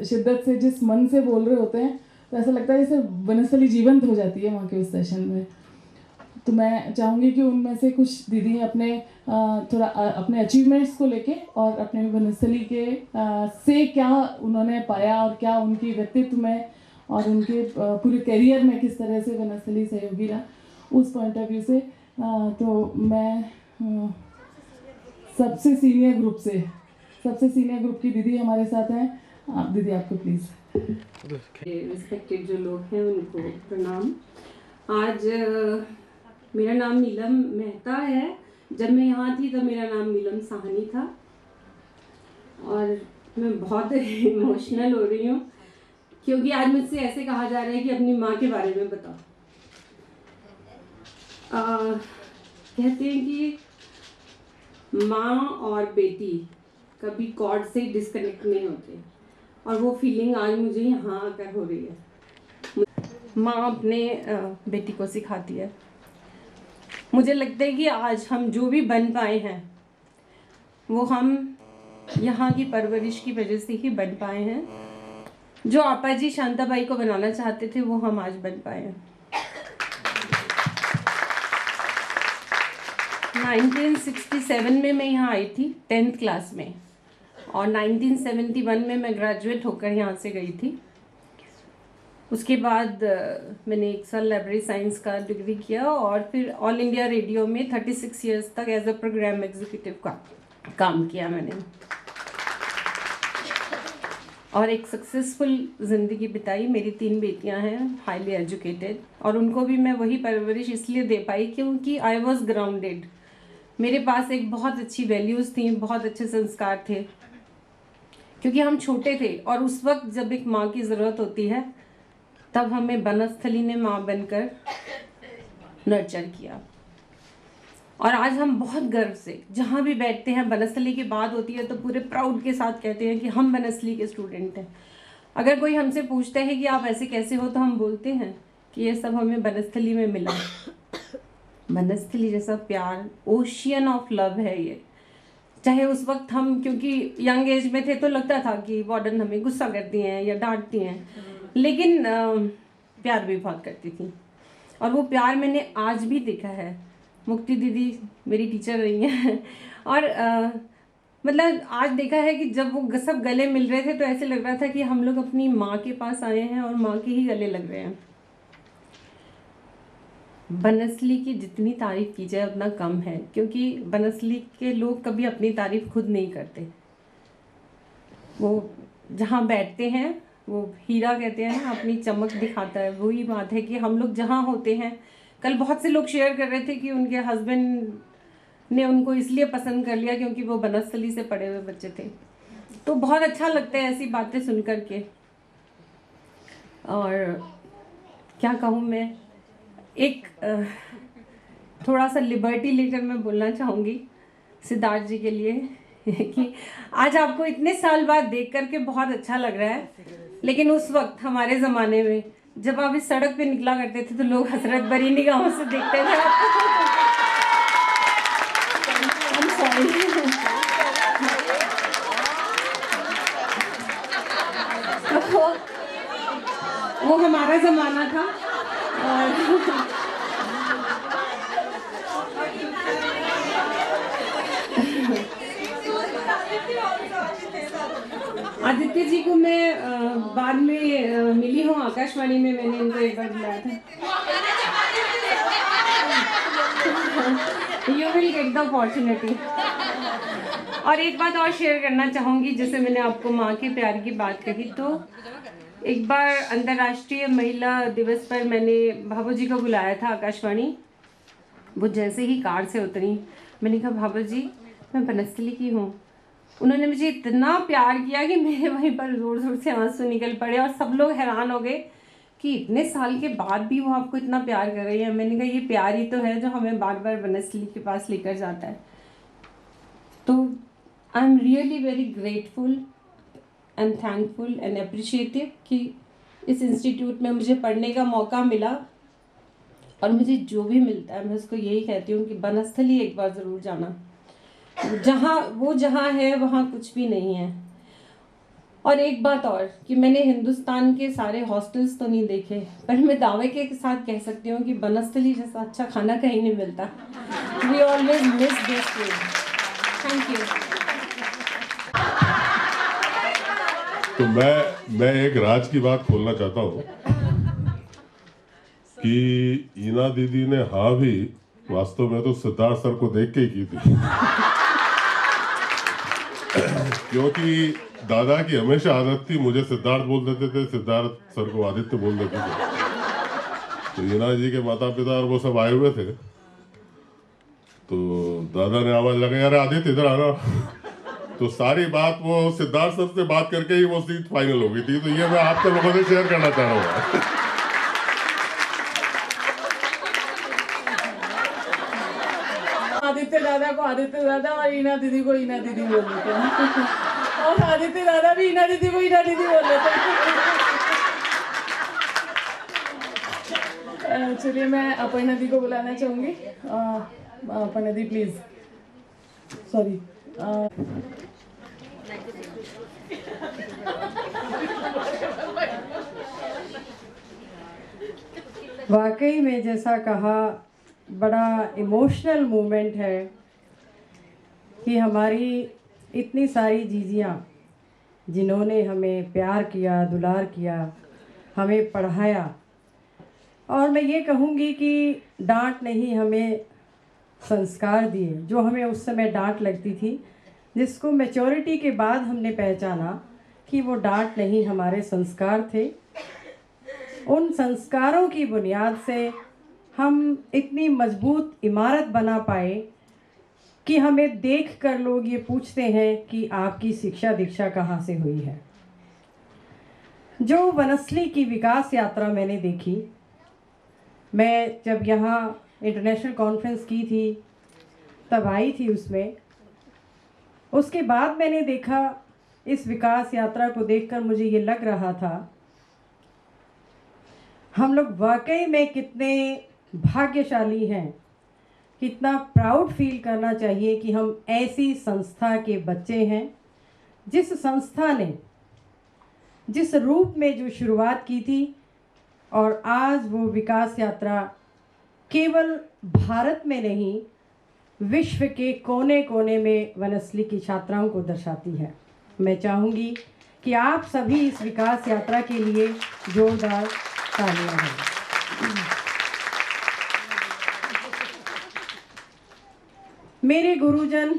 शिद्दत से, जिस मन से बोल रहे होते हैं, तो ऐसा लगता है जैसे वनस्थली जीवंत हो जाती है वहाँ के उस सेशन में। तो मैं चाहूँगी कि उनमें से कुछ दीदी अपने थोड़ा अपने अचीवमेंट्स को लेके और अपने वनस्थली के से क्या उन्होंने पाया और क्या उनकी व्यक्तित्व में और उनके पूरे करियर में किस तरह से वनस्थली सहयोगी रहा, उस पॉइंट ऑफ व्यू से। तो मैं सबसे सीनियर ग्रुप की दीदी हमारे साथ हैं। आप दीदी, आपको प्लीज़। रिस्पेक्टेड जो लोग हैं उनको प्रणाम। आज मेरा नाम नीलम मेहता है। जब मैं यहाँ थी तब मेरा नाम नीलम साहनी था, और मैं बहुत इमोशनल हो रही हूँ क्योंकि आज मुझसे ऐसे कहा जा रहा है कि अपनी माँ के बारे में बताओ। कहते हैं कि माँ और बेटी कभी कॉर्ड से डिस्कनेक्ट नहीं होते, और वो फीलिंग आज मुझे यहाँ आकर हो रही है। माँ अपने बेटी को सिखाती है। मुझे लगता है कि आज हम जो भी बन पाए हैं वो हम यहाँ की परवरिश की वजह से ही बन पाए हैं। जो आपा जी शांताबाई को बनाना चाहते थे वो हम आज बन पाए हैं। 1967 में मैं यहाँ आई थी 10th क्लास में, और 1971 में मैं ग्रेजुएट होकर यहाँ से गई थी। उसके बाद मैंने 1 साल लाइब्रेरी साइंस का डिग्री किया, और फिर ऑल इंडिया रेडियो में 36 इयर्स तक एज अ प्रोग्राम एग्जीक्यूटिव का काम किया मैंने, और एक सक्सेसफुल ज़िंदगी बिताई। मेरी 3 बेटियां हैं, हाईली एजुकेटेड, और उनको भी मैं वही परवरिश इसलिए दे पाई क्योंकि आई वॉज ग्राउंडेड। मेरे पास एक बहुत अच्छी वैल्यूज़ थी, बहुत अच्छे संस्कार थे, क्योंकि हम छोटे थे और उस वक्त जब एक माँ की ज़रूरत होती है तब हमें वनस्थली ने माँ बनकर नर्चर किया। और आज हम बहुत गर्व से जहाँ भी बैठते हैं, वनस्थली की बात होती है तो पूरे प्राउड के साथ कहते हैं कि हम वनस्थली के स्टूडेंट हैं। अगर कोई हमसे पूछता है कि आप ऐसे कैसे हो, तो हम बोलते हैं कि ये सब हमें वनस्थली में मिला। वनस्थली जैसा प्यार, ओशियन ऑफ लव है ये। चाहे उस वक्त हम क्योंकि यंग एज में थे तो लगता था कि वार्डन हमें गुस्सा करती हैं या डांटती हैं, लेकिन प्यार भी बहुत करती थी, और वो प्यार मैंने आज भी देखा है। मुक्ति दीदी मेरी टीचर रही हैं और मतलब आज देखा है कि जब वो सब गले मिल रहे थे तो ऐसे लग रहा था कि हम लोग अपनी माँ के पास आए हैं और माँ के ही गले लग रहे हैं। वनस्थली की जितनी तारीफ़ की जाए उतना कम है, क्योंकि वनस्थली के लोग कभी अपनी तारीफ़ खुद नहीं करते। वो जहाँ बैठते हैं वो हीरा कहते हैं ना, अपनी चमक दिखाता है। वही बात है कि हम लोग जहाँ होते हैं, कल बहुत से लोग शेयर कर रहे थे कि उनके हस्बैंड ने उनको इसलिए पसंद कर लिया क्योंकि वो वनस्थली से पढ़े हुए बच्चे थे। तो बहुत अच्छा लगता है ऐसी बातें सुन कर के। और क्या कहूँ मैं, एक थोड़ा सा लिबर्टी लेकर मैं बोलना चाहूँगी सिद्धार्थ जी के लिए कि आज आपको इतने साल बाद देख करके बहुत अच्छा लग रहा है, लेकिन उस वक्त हमारे ज़माने में जब आप इस सड़क पे निकला करते थे तो लोग हसरत भरी निगाहों से देखते थे आपको। वो हमारा ज़माना था। और आदित्य जी को मैं बाद में मिली हूँ आकाशवाणी में, मैंने इनको एक बार बुलाया था। You will get the opportunity. और एक बात और शेयर करना चाहूँगी, जैसे मैंने आपको माँ के प्यार की बात कही, तो एक बार अंतर्राष्ट्रीय महिला दिवस पर मैंने भाभो जी को बुलाया था आकाशवाणी। वो जैसे ही कार से उतरी, मैंने कहा भाभो जी मैं वनस्थली की हूँ। उन्होंने मुझे इतना प्यार किया कि मेरे वहीं पर ज़ोर ज़ोर से आंसू निकल पड़े, और सब लोग हैरान हो गए कि इतने साल के बाद भी वो आपको इतना प्यार कर रही है। मैंने कहा ये प्यार ही तो है जो हमें बार बार वनस्थली के पास लेकर जाता है। तो I am really very grateful and thankful and appreciative कि इस इंस्टीट्यूट में मुझे पढ़ने का मौका मिला, और मुझे जो भी मिलता है मैं उसको यही कहती हूँ कि वनस्थली एक बार ज़रूर जाना। जहाँ है वहाँ कुछ भी नहीं है। और एक बात और कि मैंने हिंदुस्तान के सारे हॉस्टल्स तो नहीं देखे, पर मैं दावे के साथ कह सकती हूँ कि बनस्थली जैसा अच्छा खाना कहीं नहीं मिलता। We always miss this food. Thank you. तो मैं एक राज की बात खोलना चाहता हूँ कि ईना दीदी ने हाँ भी वास्तव में तो सिद्धार्थ सर को देख के ही की थी क्योंकि दादा की हमेशा आदत थी, मुझे सिद्धार्थ बोल देते थे, सिद्धार्थ सर को आदित्य बोल देते थे। तो ईना जी के माता पिता और वो सब आए हुए थे, तो दादा ने आवाज लगाई, अरे आदित्य इधर आना। तो सारी बात वो सिद्धार्थ सर से बात करके ही वो सीट फाइनल हो गई थी। तो ये मैं आपके लोगों से शेयर करना चाह रहा हूँ। आदित्य दादा को आदित्य दादा और ईना दीदी को ईना दीदी बोल देते हैं और आदित्य दादा भी ईना दीदी को ईना दीदी बोल देते हैं। चलिए मैं अपर्णा दी को बुलाना चाहूँगी। अपर्णा दी प्लीज। सॉरी। वाकई में जैसा कहा, बड़ा इमोशनल मोमेंट है कि हमारी इतनी सारी जीजियाँ जिन्होंने हमें प्यार किया, दुलार किया, हमें पढ़ाया, और मैं ये कहूँगी कि डांट नहीं, हमें संस्कार दिए। जो हमें उस समय डांट लगती थी, जिसको मैच्योरिटी के बाद हमने पहचाना कि वो डांट नहीं, हमारे संस्कार थे। उन संस्कारों की बुनियाद से हम इतनी मजबूत इमारत बना पाए कि हमें देख कर लोग ये पूछते हैं कि आपकी शिक्षा दीक्षा कहाँ से हुई है। जो वनस्थली की विकास यात्रा मैंने देखी, मैं जब यहाँ इंटरनेशनल कॉन्फ्रेंस की थी तब आई थी उसमें, उसके बाद मैंने देखा, इस विकास यात्रा को देखकर मुझे ये लग रहा था, हम लोग वाकई में कितने भाग्यशाली हैं, कितना प्राउड फील करना चाहिए कि हम ऐसी संस्था के बच्चे हैं, जिस संस्था ने जिस रूप में जो शुरुआत की थी, और आज वो विकास यात्रा केवल भारत में नहीं, विश्व के कोने कोने में वनस्थली की छात्राओं को दर्शाती है। मैं चाहूँगी कि आप सभी इस विकास यात्रा के लिए जोरदार तालियां दें। मेरे गुरुजन,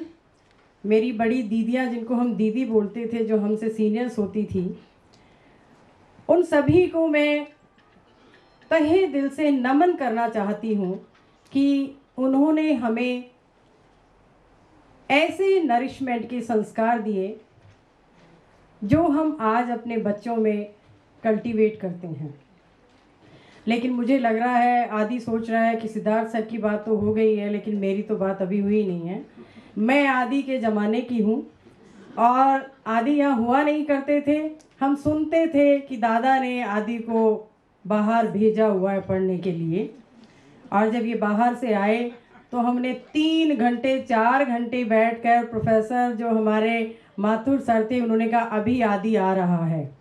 मेरी बड़ी दीदियाँ, जिनको हम दीदी बोलते थे, जो हमसे सीनियर्स होती थी, उन सभी को मैं तहे दिल से नमन करना चाहती हूँ कि उन्होंने हमें ऐसे नरिशमेंट के संस्कार दिए जो हम आज अपने बच्चों में कल्टीवेट करते हैं। लेकिन मुझे लग रहा है, आदि सोच रहा है कि सिद्धार्थ सर की बात तो हो गई है, लेकिन मेरी तो बात अभी हुई नहीं है। मैं आदि के ज़माने की हूँ, और आदि यहाँ हुआ नहीं करते थे। हम सुनते थे कि दादा ने आदि को बाहर भेजा हुआ है पढ़ने के लिए, और जब ये बाहर से आए तो हमने 3 घंटे 4 घंटे बैठकर, प्रोफेसर जो हमारे माथुर सर थे, उन्होंने कहा अभी आदि आ रहा है,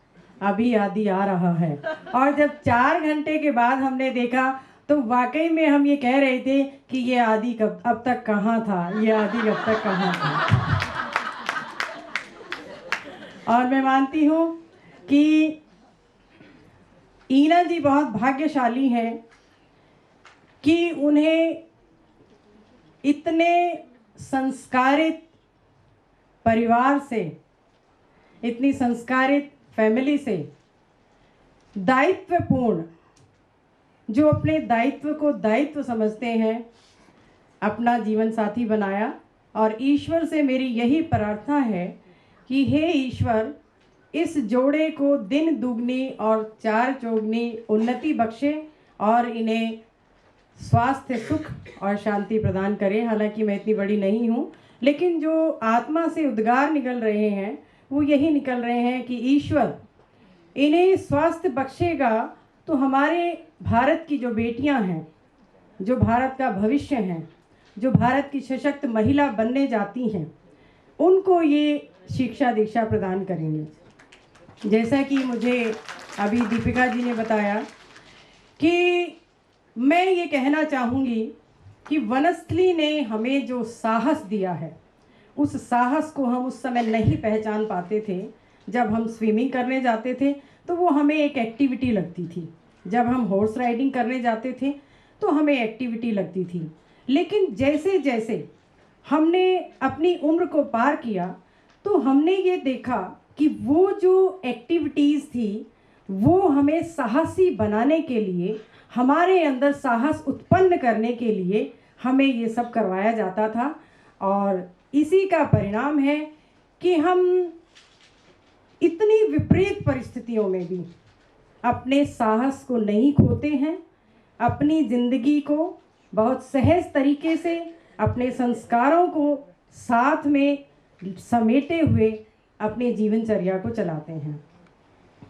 अभी आदि आ रहा है। और जब 4 घंटे के बाद हमने देखा तो वाकई में हम ये कह रहे थे कि ये आदि कब अब तक कहाँ था, ये आदि अब तक कहाँ था। और मैं मानती हूँ कि ईना जी बहुत भाग्यशाली हैं कि उन्हें इतने संस्कारित परिवार से, इतनी संस्कारित फैमिली से, दायित्वपूर्ण, जो अपने दायित्व को दायित्व समझते हैं, अपना जीवन साथी बनाया। और ईश्वर से मेरी यही प्रार्थना है कि हे ईश्वर, इस जोड़े को दिन दुगनी और 4 चौगनी उन्नति बख्शे और इन्हें स्वास्थ्य, सुख और शांति प्रदान करे। हालांकि मैं इतनी बड़ी नहीं हूँ, लेकिन जो आत्मा से उद्गार निकल रहे हैं वो यही निकल रहे हैं कि ईश्वर इन्हें स्वास्थ्य बख्शेगा तो हमारे भारत की जो बेटियां हैं, जो भारत का भविष्य हैं, जो भारत की सशक्त महिला बनने जाती हैं, उनको ये शिक्षा दीक्षा प्रदान करेंगे। जैसा कि मुझे अभी दीपिका जी ने बताया कि मैं ये कहना चाहूँगी कि वनस्थली ने हमें जो साहस दिया है, उस साहस को हम उस समय नहीं पहचान पाते थे। जब हम स्विमिंग करने जाते थे तो वो हमें एक एक्टिविटी लगती थी, जब हम हॉर्स राइडिंग करने जाते थे तो हमें एक्टिविटी लगती थी। लेकिन जैसे जैसे हमने अपनी उम्र को पार किया तो हमने ये देखा कि वो जो एक्टिविटीज़ थी वो हमें साहसी बनाने के लिए, हमारे अंदर साहस उत्पन्न करने के लिए हमें ये सब करवाया जाता था। और इसी का परिणाम है कि हम इतनी विपरीत परिस्थितियों में भी अपने साहस को नहीं खोते हैं, अपनी ज़िंदगी को बहुत सहज तरीके से, अपने संस्कारों को साथ में समेटे हुए अपने जीवनचर्या को चलाते हैं।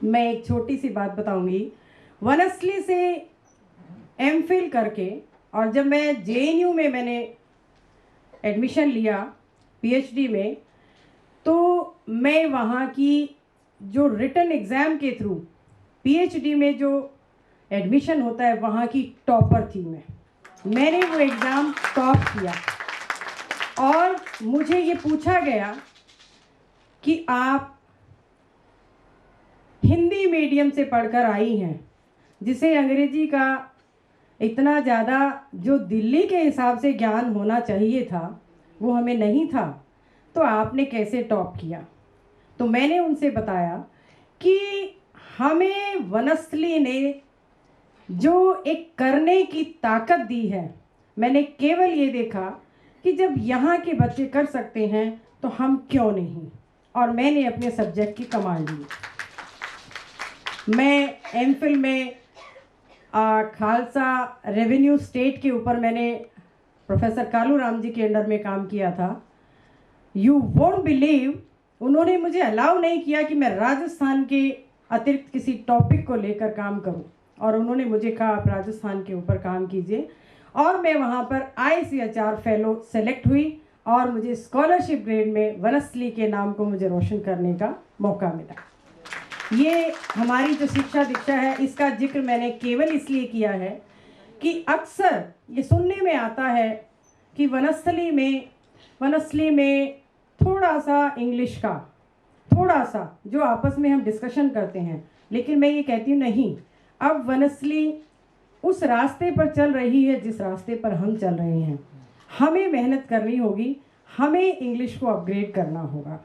मैं एक छोटी सी बात बताऊंगी। वनस्थली से एमफिल करके और जब मैं जेएनयू में मैंने एडमिशन लिया पीएचडी में, तो मैं वहाँ की जो रिटन एग्ज़ाम के थ्रू पीएचडी में जो एडमिशन होता है वहाँ की टॉपर थी मैंने वो एग्ज़ाम टॉप किया। और मुझे ये पूछा गया कि आप हिंदी मीडियम से पढ़कर आई हैं, जिसे अंग्रेजी का इतना ज़्यादा जो दिल्ली के हिसाब से ज्ञान होना चाहिए था वो हमें नहीं था, तो आपने कैसे टॉप किया। तो मैंने उनसे बताया कि हमें वनस्थली ने जो एक करने की ताकत दी है, मैंने केवल ये देखा कि जब यहाँ के बच्चे कर सकते हैं तो हम क्यों नहीं, और मैंने अपने सब्जेक्ट की कमांड ली। मैं एमफिल में खालसा रेवेन्यू स्टेट के ऊपर मैंने प्रोफेसर कालू राम जी के अंडर में काम किया था। यू वोंट बिलीव, उन्होंने मुझे अलाउ नहीं किया कि मैं राजस्थान के अतिरिक्त किसी टॉपिक को लेकर काम करूं, और उन्होंने मुझे कहा आप राजस्थान के ऊपर काम कीजिए। और मैं वहां पर ICHR फेलो सेलेक्ट हुई और मुझे स्कॉलरशिप ग्रेड में वनस्थली के नाम को मुझे रोशन करने का मौका मिला। ये हमारी जो शिक्षा दीक्षा है, इसका जिक्र मैंने केवल इसलिए किया है कि अक्सर ये सुनने में आता है कि वनस्थली में थोड़ा सा इंग्लिश का, थोड़ा सा जो आपस में हम डिस्कशन करते हैं, लेकिन मैं ये कहती हूँ नहीं, अब वनस्थली उस रास्ते पर चल रही है जिस रास्ते पर हम चल रहे हैं। हमें मेहनत करनी होगी, हमें इंग्लिश को अपग्रेड करना होगा।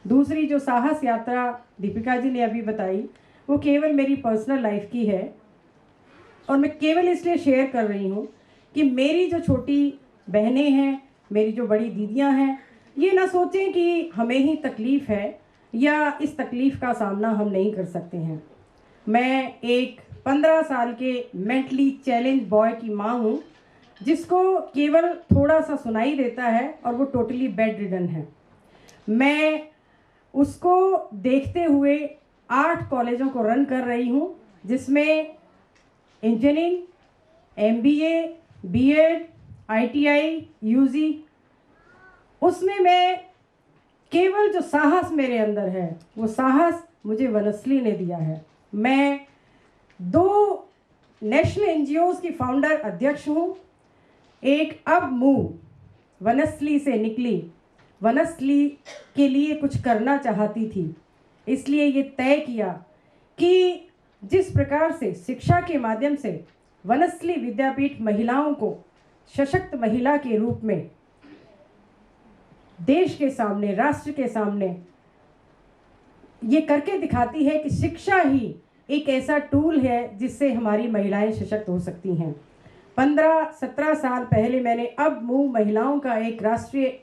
दूसरी जो साहस यात्रा दीपिका जी ने अभी बताई, वो केवल मेरी पर्सनल लाइफ की है, और मैं केवल इसलिए शेयर कर रही हूँ कि मेरी जो छोटी बहनें हैं, मेरी जो बड़ी दीदियाँ हैं, ये ना सोचें कि हमें ही तकलीफ़ है या इस तकलीफ़ का सामना हम नहीं कर सकते हैं। मैं एक 15 साल के मेंटली चैलेंज बॉय की माँ हूँ, जिसको केवल थोड़ा सा सुनाई देता है और वो टोटली बेड रिडन है। मैं उसको देखते हुए 8 कॉलेजों को रन कर रही हूँ, जिसमें engineering, MBA, BEd, ITI, UG, उसमें मैं केवल जो साहस मेरे अंदर है, वो साहस मुझे वनस्थली ने दिया है। मैं 2 नेशनल NGOs की फाउंडर अध्यक्ष हूँ। एक अब मूव वनस्थली से निकली, वनस्थली के लिए कुछ करना चाहती थी, इसलिए ये तय किया कि जिस प्रकार से शिक्षा के माध्यम से वनस्थली विद्यापीठ महिलाओं को सशक्त महिला के रूप में देश के सामने, राष्ट्र के सामने ये करके दिखाती है कि शिक्षा ही एक ऐसा टूल है जिससे हमारी महिलाएं सशक्त हो सकती हैं। 15-17 साल पहले मैंने अब मूव महिलाओं का एक राष्ट्रीय